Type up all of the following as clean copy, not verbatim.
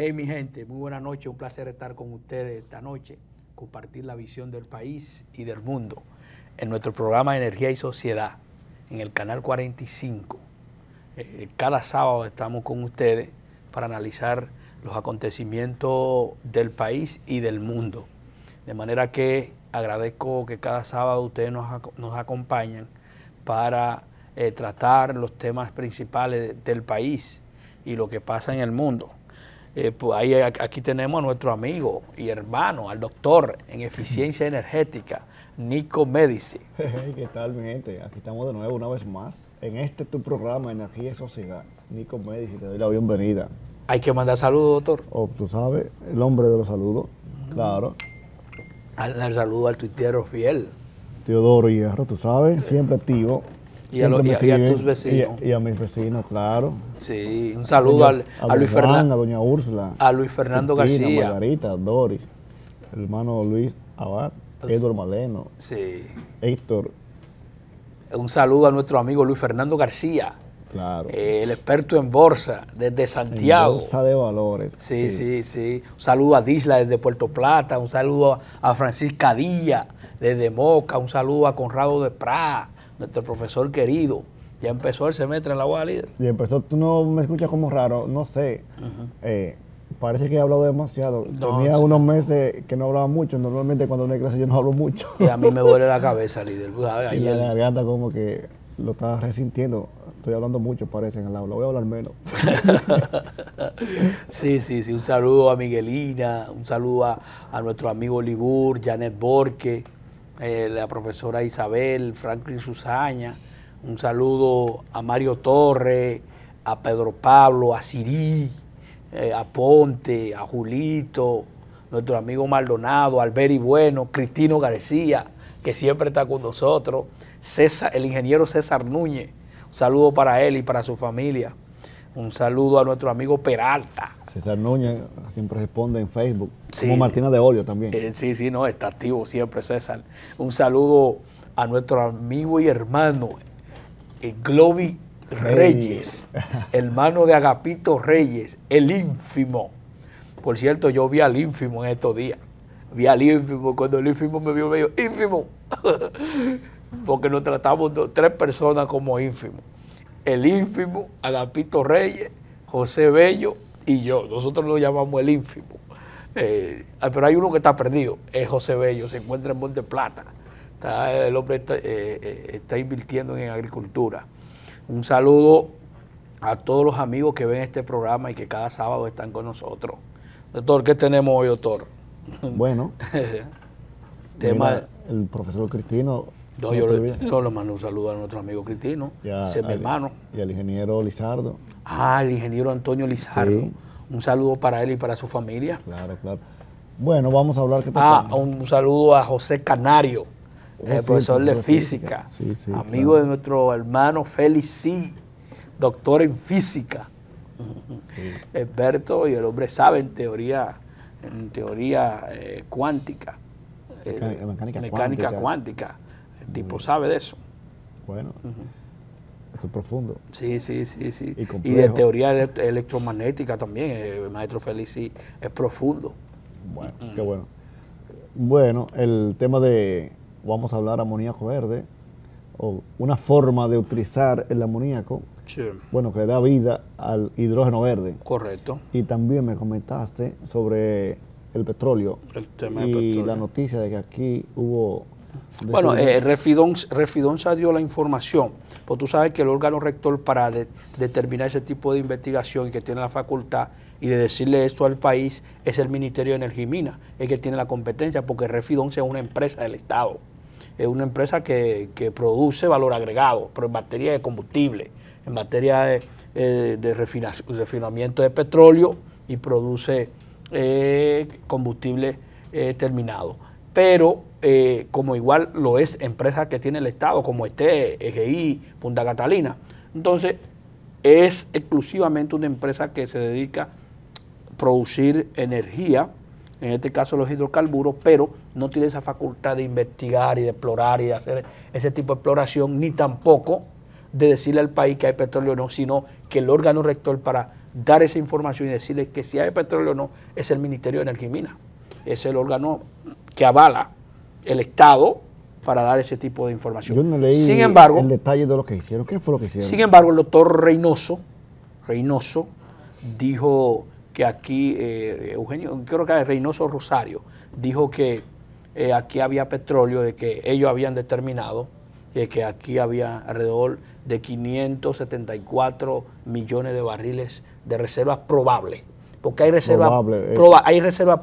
Hey, mi gente, muy buena noche. Un placer estar con ustedes esta noche, compartir la visión del país y del mundo en nuestro programa Energía y Sociedad, en el canal 45. Cada sábado estamos con ustedes para analizar los acontecimientos del país y del mundo. De manera que agradezco que cada sábado ustedes nos acompañan para tratar los temas principales del país y lo que pasa en el mundo. Pues aquí tenemos a nuestro amigo y hermano, al doctor en eficiencia energética, Nico Medici. ¿Qué tal, mi gente? Aquí estamos de nuevo una vez más en tu programa Energía y Sociedad. Nico Medici, te doy la bienvenida. Hay que mandar saludos, doctor. Tú sabes, el hombre de los saludos, claro. Al saludo al tuitero fiel. Teodoro Hierro, tú sabes, siempre activo. Y a tus vecinos. Y a mis vecinos, claro. Sí, un saludo a Luis Fernando. A doña Úrsula. A Luis Fernando García. Margarita, Doris, el hermano Luis Abad, Edward Maleno. Sí. Héctor. Un saludo a nuestro amigo Luis Fernando García. Claro. El experto en bolsa desde Santiago. En bolsa de valores. Sí. Un saludo a Disla desde Puerto Plata. Un saludo a Francisca Díaz desde Moca. Un saludo a Conrado de Prá, nuestro profesor querido. Ya empezó el semestre en la UAS Líder. Y empezó, tú no me escuchas como raro, no sé. Parece que he hablado demasiado. Tenía unos meses que no hablaba mucho. Normalmente cuando no hay clase yo no hablo mucho. Y a mí me duele la cabeza, líder. Y la garganta como que lo estaba resintiendo. Estoy hablando mucho, parece, en el aula. Voy a hablar menos. Sí. Un saludo a Miguelina, un saludo a nuestro amigo Libur, Janet Borque, la profesora Isabel, Franklin Susaña. Un saludo a Mario Torres, a Pedro Pablo, a Sirí, a Ponte, a Julito, nuestro amigo Maldonado, Alberi Bueno, Cristino García, que siempre está con nosotros, César, el ingeniero César Núñez. Un saludo para él y para su familia. Un saludo a nuestro amigo Peralta. César Núñez siempre responde en Facebook. Sí. Como Martina de Olio también. Sí, no, está activo siempre César. Un saludo a nuestro amigo y hermano, Globy Reyes, hermano de Agapito Reyes, el ínfimo. Por cierto, yo vi al ínfimo en estos días. Vi al ínfimo, cuando el ínfimo me vio, me dijo, ínfimo. Porque nos tratamos 3 personas como ínfimo. El ínfimo, Agapito Reyes, José Bello y yo. Nosotros lo llamamos el ínfimo. Pero hay uno que está perdido, es José Bello, se encuentra en Monte Plata. El hombre está invirtiendo en agricultura. Un saludo a todos los amigos que ven este programa y que cada sábado están con nosotros. Doctor, ¿qué tenemos hoy, doctor? Bueno, tema el profesor Cristino. No, yo le mando un saludo a nuestro amigo Cristino, ese es mi hermano. Y al ingeniero Lizardo. El ingeniero Antonio Lizardo. Sí. Un saludo para él y para su familia. Claro. Bueno, vamos a hablar. Un saludo a José Canario, el profesor de física. Sí, amigo de nuestro hermano Félix, doctor en física. Sí. Experto, y el hombre sabe en teoría cuántica. Mecánica cuántica. El tipo sabe de eso. Bueno, eso es profundo. Sí. Y de teoría electromagnética también, el maestro Félix es profundo. Bueno, qué bueno. Bueno, el tema vamos a hablar amoníaco verde, o una forma de utilizar el amoníaco, bueno, que da vida al hidrógeno verde. Correcto. Y también me comentaste sobre el petróleo. El tema del petróleo. Y la noticia de que aquí hubo... Bueno, Refidón dio la información, pues tú sabes que el órgano rector para determinar ese tipo de investigación y que tiene la facultad y de decirle esto al país es el Ministerio de Energía y Minas, el que tiene la competencia, porque Refidón es una empresa del Estado, es una empresa que produce valor agregado, pero en materia de combustible, en materia de refinamiento de petróleo y produce combustible terminado. Pero como igual lo es empresa que tiene el Estado, como EGI, Punta Catalina. Entonces, es exclusivamente una empresa que se dedica a producir energía, en este caso los hidrocarburos, pero no tiene esa facultad de investigar y de explorar y de hacer ese tipo de exploración, ni tampoco de decirle al país que hay petróleo o no, sino que el órgano rector para dar esa información y decirle que si hay petróleo o no, es el Ministerio de Energía y Minas. Es el órgano que avala el Estado para dar ese tipo de información. Yo no leí sin embargo, el detalle de lo que hicieron. ¿Qué fue lo que hicieron? Sin embargo, el doctor Reynoso dijo que aquí, Eugenio, creo que Reynoso Rosario, dijo que aquí había petróleo, de que ellos habían determinado que aquí había alrededor de 574 millones de barriles de reservas probables. Porque hay reservas probables, hay reservas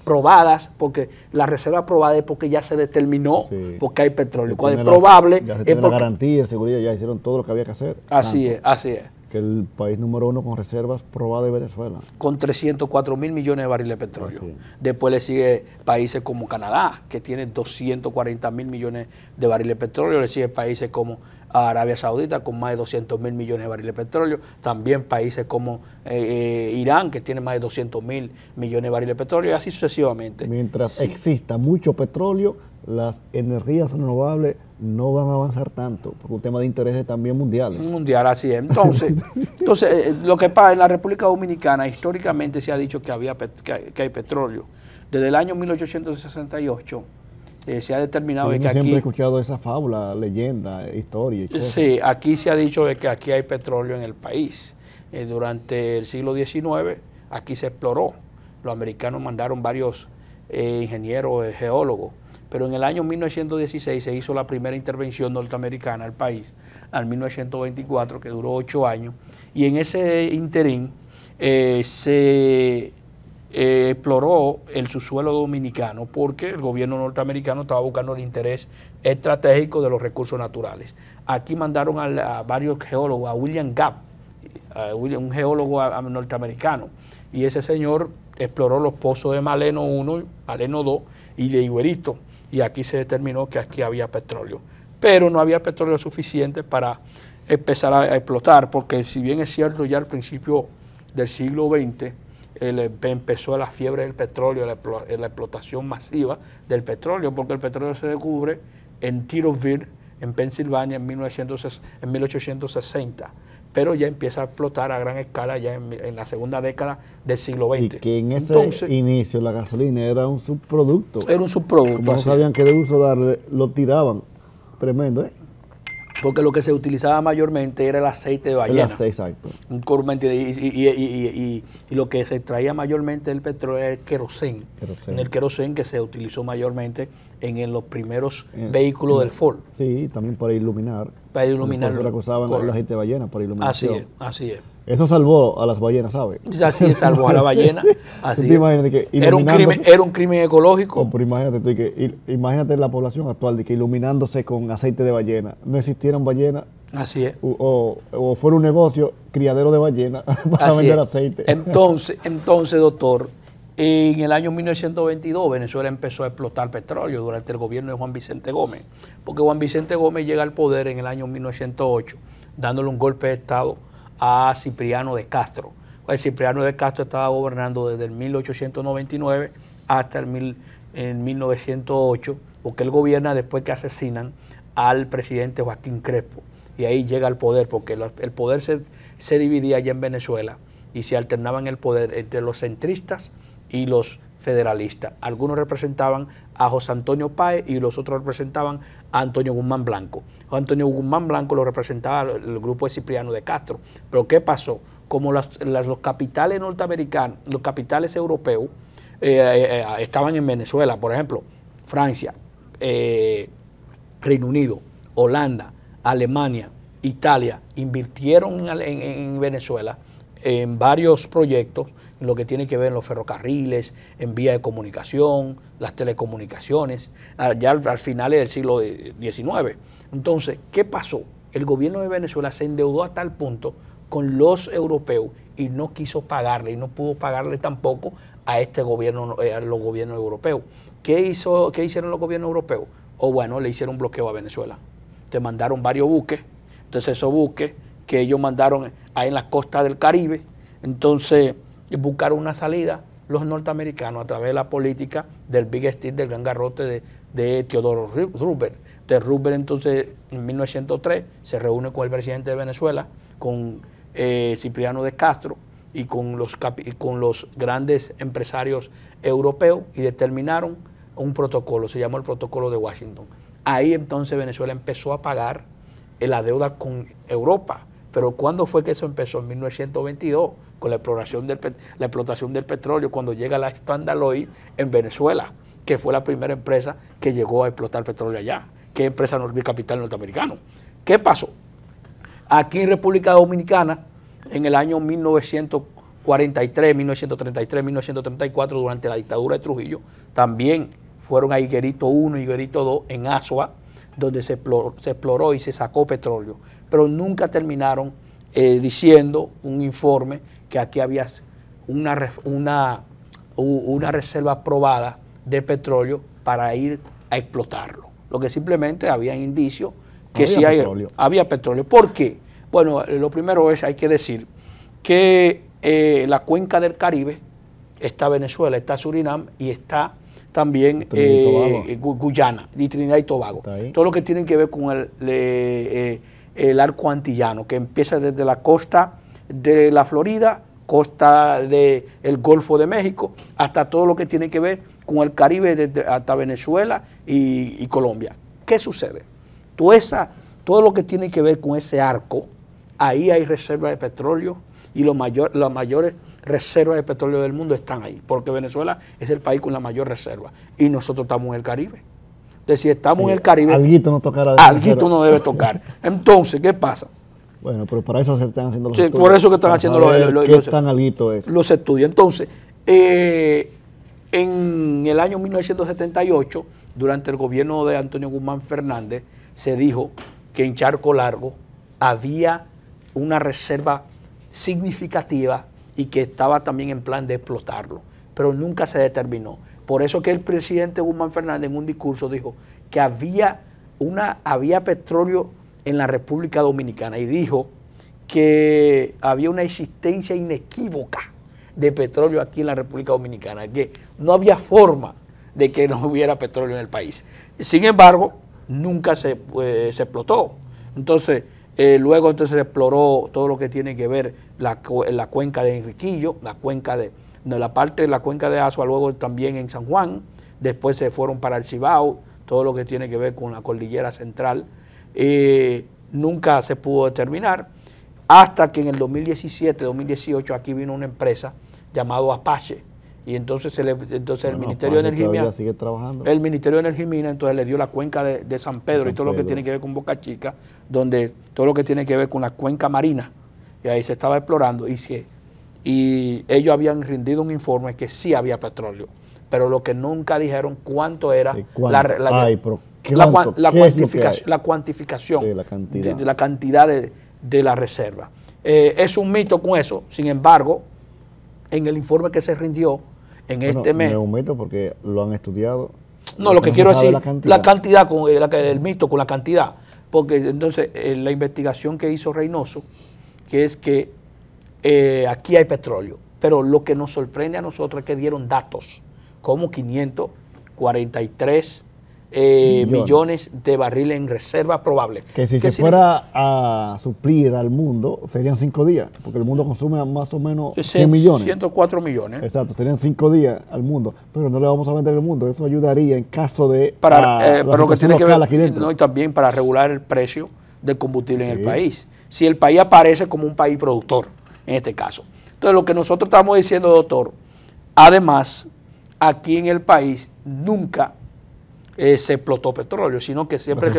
probadas, porque la reserva probada es porque ya se determinó, porque hay petróleo. Cuando es probable, ya se tiene la garantía, seguridad, ya hicieron todo lo que había que hacer. Así es. Que el país número 1 con reservas probadas de Venezuela. Con 304 mil millones de barriles de petróleo. Después le sigue países como Canadá, que tiene 240 mil millones de barriles de petróleo. Le sigue países como Arabia Saudita, con más de 200 mil millones de barriles de petróleo. También países como Irán, que tiene más de 200 mil millones de barriles de petróleo, y así sucesivamente. Mientras exista mucho petróleo, las energías renovables no van a avanzar tanto, por un tema de intereses también mundiales. Mundial, así es. Entonces lo que pasa en la República Dominicana, históricamente se ha dicho que hay petróleo. Desde el año 1868 se ha determinado que aquí... Siempre he escuchado esa fábula, leyenda, historia y cosas. Sí, aquí se ha dicho que aquí hay petróleo en el país. Durante el siglo XIX aquí se exploró. Los americanos mandaron varios ingenieros, geólogos. Pero en el año 1916 se hizo la primera intervención norteamericana al país, al 1924, que duró 8 años, y en ese interín se exploró el subsuelo dominicano porque el gobierno norteamericano estaba buscando el interés estratégico de los recursos naturales. Aquí mandaron a varios geólogos, a William Gabb, un geólogo norteamericano, y ese señor exploró los pozos de Maleno 1, Maleno 2 y de Iguerito. Y aquí se determinó que aquí había petróleo. Pero no había petróleo suficiente para empezar a explotar, porque si bien es cierto, ya al principio del siglo XX empezó la fiebre del petróleo, la explotación masiva del petróleo, porque el petróleo se descubre en Titusville, en Pensilvania, en 1860. Pero ya empieza a explotar a gran escala ya en la segunda década del siglo XX. Y que en ese inicio la gasolina era un subproducto. Era un subproducto. Como no sabían qué de uso darle, lo tiraban. Tremendo, ¿eh? Porque lo que se utilizaba mayormente era el aceite de ballena. El aceite, exacto. Y lo que se extraía mayormente del petróleo era el querosén. En el querosén que se utilizó mayormente en los primeros vehículos del Ford. Sí, también para iluminar. Para iluminar. Por eso la usaban el aceite de ballena, para iluminación. Así es. Eso salvó a las ballenas, ¿sabes? Así es, salvó a la ballena. Así es. Que era un crimen ecológico. Pero imagínate la población actual de que iluminándose con aceite de ballena, no existieran ballenas. Así es. O fuera un negocio, criadero de ballenas para vender aceite. Entonces, doctor, en el año 1922 Venezuela empezó a explotar petróleo durante el gobierno de Juan Vicente Gómez, porque Juan Vicente Gómez llega al poder en el año 1908, dándole un golpe de Estado a Cipriano de Castro. Pues Cipriano de Castro estaba gobernando desde el 1899 hasta el 1908, porque él gobierna después que asesinan al presidente Joaquín Crespo. Y ahí llega al poder, porque el poder se dividía allá en Venezuela y se alternaban el poder entre los centristas y los federalistas. Algunos representaban a José Antonio Páez y los otros representaban a Antonio Guzmán Blanco. José Antonio Guzmán Blanco lo representaba el grupo de Cipriano de Castro. Pero ¿qué pasó? Como los capitales norteamericanos, los capitales europeos estaban en Venezuela, por ejemplo, Francia, Reino Unido, Holanda, Alemania, Italia, invirtieron en Venezuela en varios proyectos, en lo que tiene que ver en los ferrocarriles, en vías de comunicación, las telecomunicaciones, ya al finales del siglo XIX. Entonces, ¿qué pasó? El gobierno de Venezuela se endeudó a tal punto con los europeos y no quiso pagarle, y no pudo pagarle tampoco a este gobierno, a los gobiernos europeos. ¿Qué hicieron los gobiernos europeos? Bueno, le hicieron un bloqueo a Venezuela. Te mandaron varios buques, entonces esos buques que ellos mandaron ahí en la costa del Caribe, entonces buscaron una salida los norteamericanos a través de la política del Big Steel, del gran garrote de Teodoro Roosevelt. Roosevelt entonces en 1903 se reúne con el presidente de Venezuela, con Cipriano de Castro y con los grandes empresarios europeos y determinaron un protocolo, se llamó el Protocolo de Washington. Ahí entonces Venezuela empezó a pagar la deuda con Europa. Pero ¿cuándo fue que eso empezó? En 1922, con la explotación del petróleo, cuando llega la Standard Oil en Venezuela, que fue la primera empresa que llegó a explotar petróleo allá, que es empresa de capital norteamericano. ¿Qué pasó? Aquí en República Dominicana, en el año 1943, 1933, 1934, durante la dictadura de Trujillo, también fueron a Higuerito 1 y Higuerito 2 en Azua, donde se exploró y se sacó petróleo, pero nunca terminaron diciendo un informe que aquí había una reserva probada de petróleo para ir a explotarlo. Lo que simplemente había indicios que sí había petróleo. ¿Por qué? Bueno, lo primero es, hay que decir que la cuenca del Caribe está Venezuela, está Surinam y está también Guyana y Trinidad y Tobago. Todo lo que tiene que ver con el arco antillano, que empieza desde la costa de la Florida, costa del Golfo de México, hasta todo lo que tiene que ver con el Caribe, hasta Venezuela y Colombia. ¿Qué sucede? Todo lo que tiene que ver con ese arco, ahí hay reservas de petróleo y las mayores reservas de petróleo del mundo están ahí, porque Venezuela es el país con la mayor reserva y nosotros estamos en el Caribe. Entonces, si estamos en el Caribe, alguito no debe tocar. Entonces, ¿qué pasa? Bueno, pero para eso se están haciendo los estudios. Por eso que están haciendo los estudios. Entonces, en el año 1978, durante el gobierno de Antonio Guzmán Fernández, se dijo que en Charco Largo había una reserva significativa y que estaba también en plan de explotarlo, pero nunca se determinó. Por eso que el presidente Guzmán Fernández en un discurso dijo que había petróleo en la República Dominicana y dijo que había una existencia inequívoca de petróleo aquí en la República Dominicana, que no había forma de que no hubiera petróleo en el país. Sin embargo, nunca se explotó. Entonces, luego se exploró todo lo que tiene que ver la cuenca de Enriquillo, la cuenca la parte de la cuenca de Azua, luego también en San Juan, después se fueron para el Cibao, todo lo que tiene que ver con la cordillera central. Nunca se pudo determinar, hasta que en el 2017, 2018, aquí vino una empresa llamada Apache, y entonces el Ministerio de Energía Mina, sigue trabajando. El Ministerio de Energía Mina entonces le dio la cuenca de San Pedro y todo lo que tiene que ver con Boca Chica, donde todo lo que tiene que ver con la cuenca marina, y ahí se estaba explorando, y ellos habían rendido un informe que sí había petróleo, pero lo que nunca dijeron cuánto era la cuantificación de la cantidad de la reserva. Es un mito con eso. Sin embargo, en el informe que se rindió en este mes... No es un mito porque lo han estudiado. No, lo que quiero decir, la cantidad con el mito con la cantidad. Porque entonces la investigación que hizo Reynoso, que es que aquí hay petróleo, pero lo que nos sorprende a nosotros es que dieron datos como 543 millones de barriles en reserva probable. Que si se fuera a suplir al mundo, serían 5 días, porque el mundo consume más o menos 100 millones. 104 millones. Exacto, serían 5 días al mundo, pero no le vamos a vender al mundo. Eso ayudaría en caso de para lo que tiene que ver aquí dentro. No, y también para regular el precio del combustible en el país. Si el país aparece como un país productor, en este caso. Entonces, lo que nosotros estamos diciendo, doctor, además, aquí en el país nunca se explotó petróleo, sino que siempre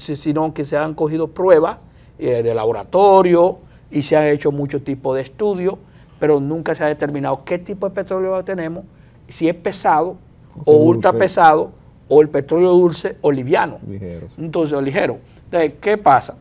sino que se han cogido pruebas de laboratorio y se han hecho muchos tipos de estudios, pero nunca se ha determinado qué tipo de petróleo tenemos, si es pesado o ultra pesado, o el petróleo dulce o liviano. Ligero. Entonces, ligero. Entonces, ¿qué pasa?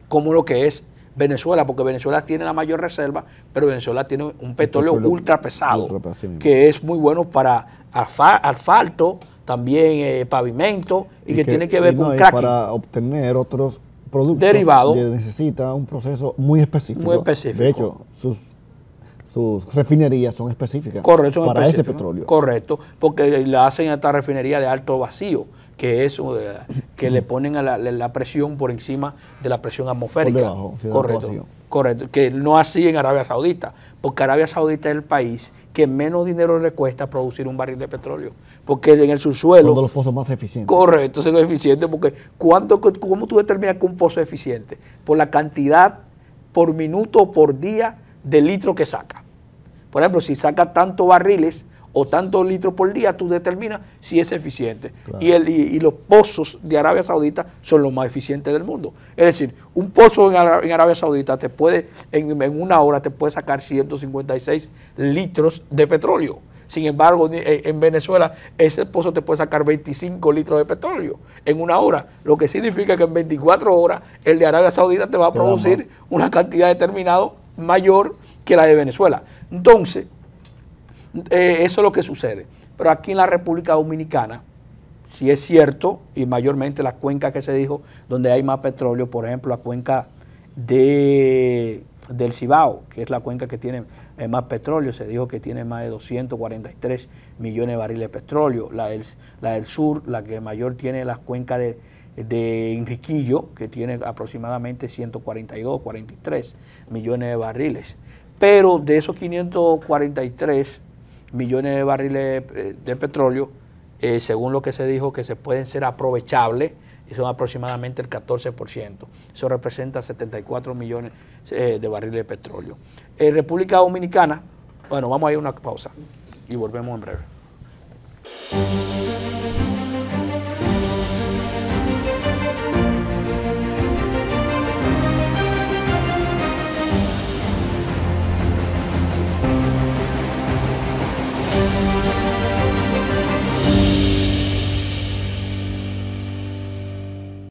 Como lo que es Venezuela, porque Venezuela tiene la mayor reserva, pero Venezuela tiene un petróleo ultra pesado, que es muy bueno para asfalto, también pavimento, y que tiene que ver con cracking. Para obtener otros productos derivados, necesita un proceso muy específico. Muy específico. De hecho, sus refinerías son específicas. Correcto, para ese petróleo. Correcto, porque la hacen esta refinería de alto vacío, que es que le ponen a la presión por encima de la presión atmosférica. Por debajo, sí, correcto, correcto, que no así en Arabia Saudita, porque Arabia Saudita es el país que menos dinero le cuesta producir un barril de petróleo, porque en el subsuelo... Son de los pozos más eficientes. Correcto, es eficiente, porque ¿cómo tú determinas que un pozo es eficiente? Por la cantidad, por minuto o por día de litro que saca. Por ejemplo, si saca tantos barriles o tantos litros por día, tú determinas si es eficiente. Claro. Y los pozos de Arabia Saudita son los más eficientes del mundo. Es decir, un pozo en Arabia Saudita te puede, en una hora te puede sacar 156 litros de petróleo. Sin embargo, en Venezuela, ese pozo te puede sacar 25 litros de petróleo en una hora, lo que significa que en 24 horas el de Arabia Saudita te va a producir una cantidad determinada mayor que la de Venezuela. Entonces, eso es lo que sucede. Pero aquí en la República Dominicana, si es cierto, y mayormente la cuenca que se dijo, donde hay más petróleo, por ejemplo, la cuenca del Cibao, que es la cuenca que tiene más petróleo, se dijo que tiene más de 243 millones de barriles de petróleo. La del sur, la que mayor tiene la cuenca de Enriquillo, que tiene aproximadamente 142, 43 millones de barriles. Pero de esos 543 millones de barriles de petróleo, según lo que se dijo, que se pueden ser aprovechables, y son aproximadamente el 14%. Eso representa 74 millones de barriles de petróleo. En República Dominicana, bueno, vamos a ir a una pausa y volvemos en breve.